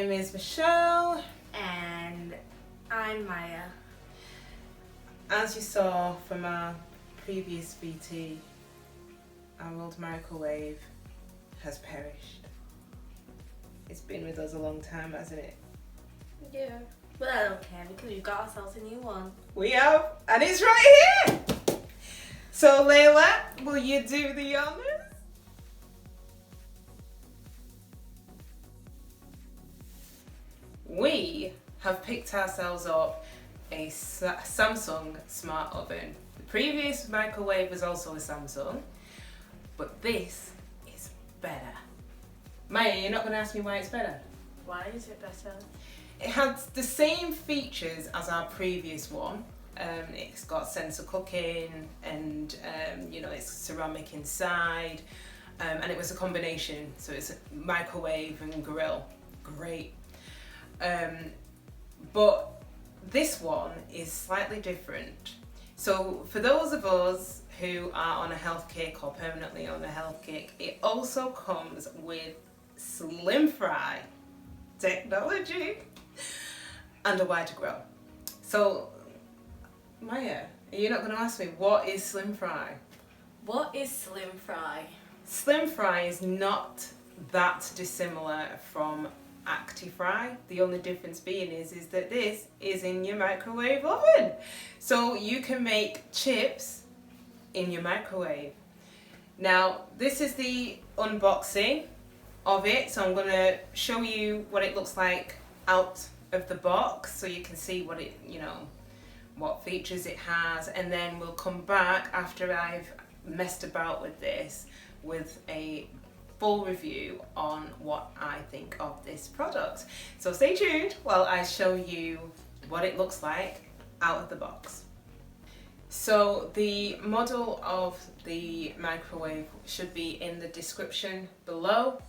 name is Michelle. And I'm Maya. As you saw from our previous VT, our old microwave has perished. It's been with us a long time, hasn't it? Yeah. But I don't care because we've got ourselves a new one. We have, and it's right here! So Layla, will you do the honours? We have picked ourselves up a Samsung Smart Oven. The previous microwave was also a Samsung, but this is better. Maya, you're not going to ask me why it's better? Why is it better? It had the same features as our previous one. It's got sensor cooking and it's ceramic inside, and it was a combination, so it's a microwave and grill. Great. But this one is slightly different. So for those of us who are on a health kick or permanently on a health kick, it also comes with slim fry technology and a wider grill. So Maya, are you not going to ask me what is slim fry? What is slim fry? Slim fry is not that dissimilar from Actifry. The only difference being is that this is in your microwave oven. So you can make chips in your microwave. Now, this is the unboxing of it. So I'm going to show you what it looks like out of the box so you can see what it, what features it has, and then we'll come back after I've messed about with this with a full review on what I think of this product. So stay tuned while I show you what it looks like out of the box. So the model of the microwave should be in the description below.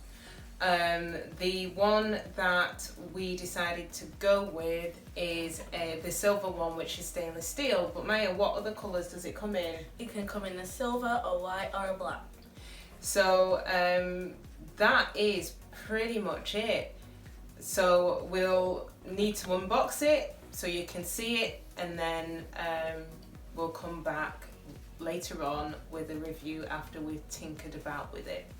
The one that we decided to go with is the silver one, which is stainless steel. But Maya, what other colours does it come in? It can come in a silver, a white or a black. So that is pretty much it. So we'll need to unbox it so you can see it, and then we'll come back later on with a review after we've tinkered about with it.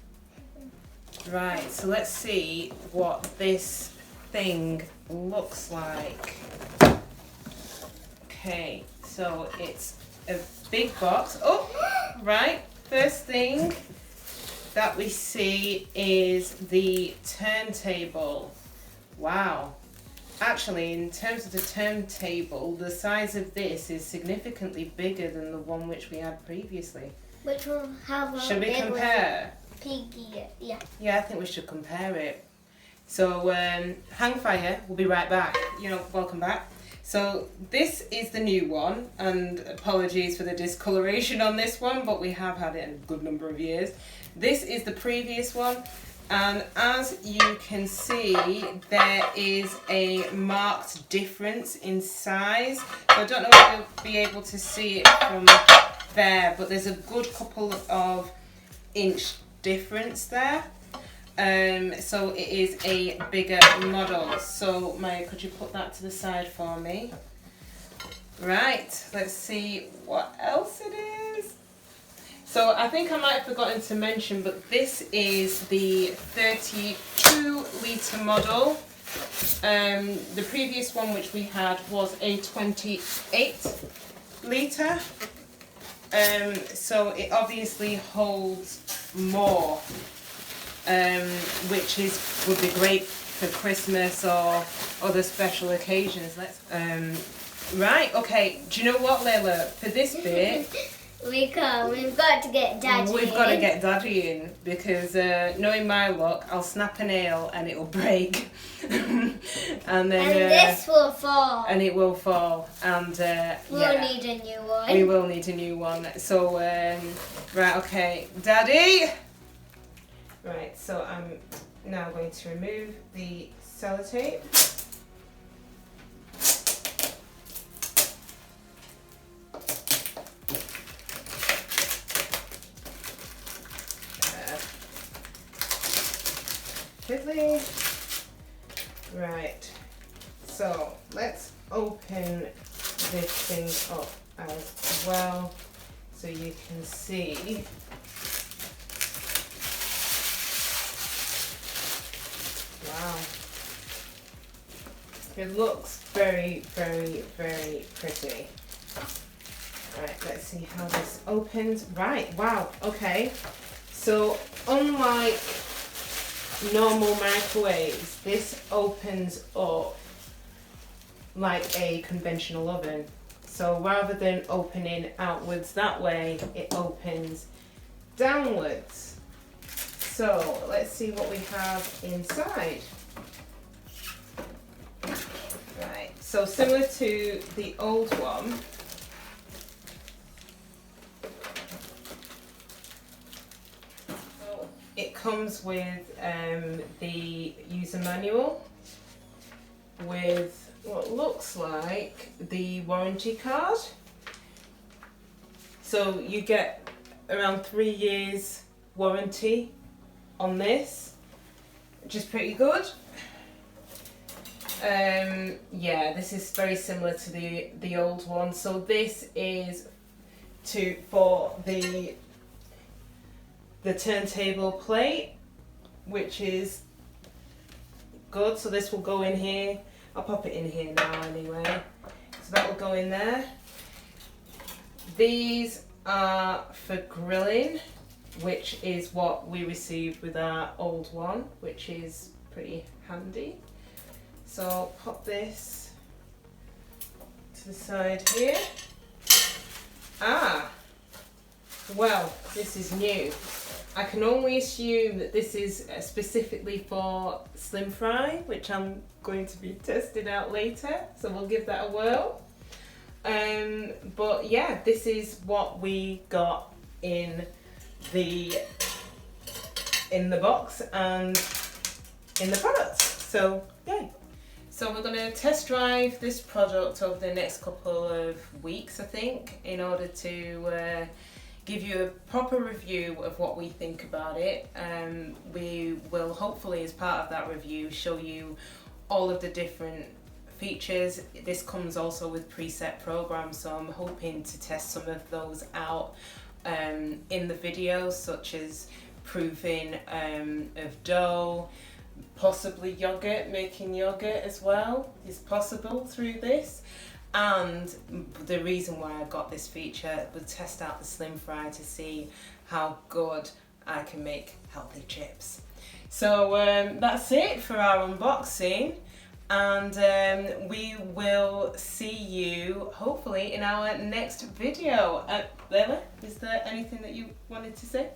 Right, so let's see what this thing looks like. Okay, so it's a big box. Oh, right, first thing that we see is the turntable. Wow. Actually, in terms of the turntable, the size of this is significantly bigger than the one which we had previously. Which will have a Should we big compare? Piggy, yeah. Yeah, I think we should compare it. So, hang fire, we'll be right back. Welcome back. So, this is the new one, and apologies for the discoloration on this one, but we have had it in a good number of years. This is the previous one, and as you can see, there is a marked difference in size. So I don't know if you'll be able to see it from there, but there's a good couple of inch difference there. So it is a bigger model. So Maya, could you put that to the side for me? Right, let's see what else it is. So I think I might have forgotten to mention, but this is the 32 litre model. The previous one which we had was a 28 litre. So it obviously holds more, which would be great for Christmas or other special occasions. Right, okay. Do you know what, Layla? For this bit, we've got to get Daddy We've got to get Daddy in because knowing my luck, I'll snap a nail and it'll break. and this will fall. And it will fall. And we'll need a new one. We will need a new one. So, right, okay. Daddy! Right, so I'm now going to remove the sellotape. Fiddly. Right, so let's open this thing up as well so you can see. Wow. It looks very, very, very pretty. Right, let's see how this opens. Right, wow, okay. So unlike normal microwaves, this opens up like a conventional oven. So rather than opening outwards that way, it opens downwards. So let's see what we have inside. Right, so similar to the old one, it comes with the user manual with what looks like the warranty card. So you get around 3 years warranty on this, which is pretty good. Yeah, this is very similar to the old one. So this is for the turntable plate, which is good. So this will go in here. I'll pop it in here now anyway. So that will go in there. These are for grilling, which is what we received with our old one, which is pretty handy. So I'll pop this to the side here. Ah, well, this is new. I can only assume that this is specifically for slim fry, which I'm going to be testing out later, so we'll give that a whirl. But yeah, this is what we got in the box and in the product. So yay. So we're going to test drive this product over the next couple of weeks, I think, in order to give you a proper review of what we think about it. We will hopefully, as part of that review, show you all of the different features. This comes also with preset programs, so I'm hoping to test some of those out in the video, such as proofing of dough, possibly yogurt, making yogurt as well is possible through this. And the reason why I got this feature was test out the slim fry to see how good I can make healthy chips. So that's it for our unboxing, and we will see you hopefully in our next video. Layla, is there anything that you wanted to say?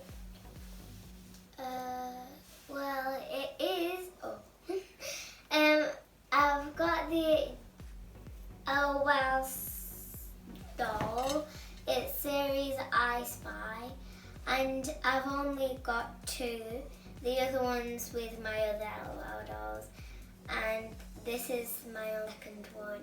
Well, it is. I've got the LOL doll. It's series I Spy, and I've only got 2. The other one's with my other LOL dolls, and this is my second one.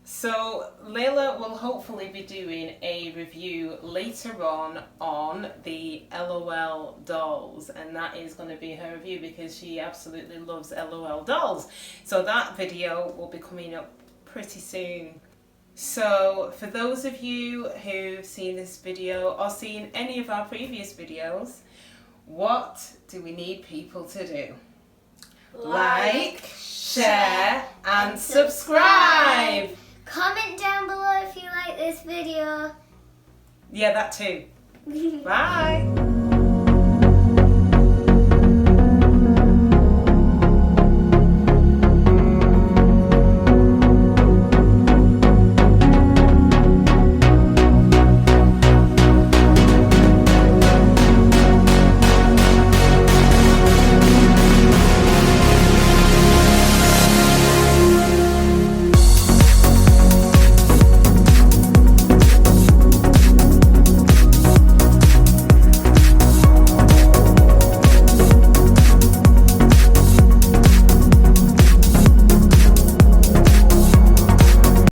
So Layla will hopefully be doing a review later on the LOL dolls, and that is going to be her review because she absolutely loves LOL dolls. So that video will be coming up pretty soon. So for those of you who've seen this video or seen any of our previous videos, what do we need people to do? Like, share and subscribe! Comment down below if you like this video. Yeah, that too. Bye!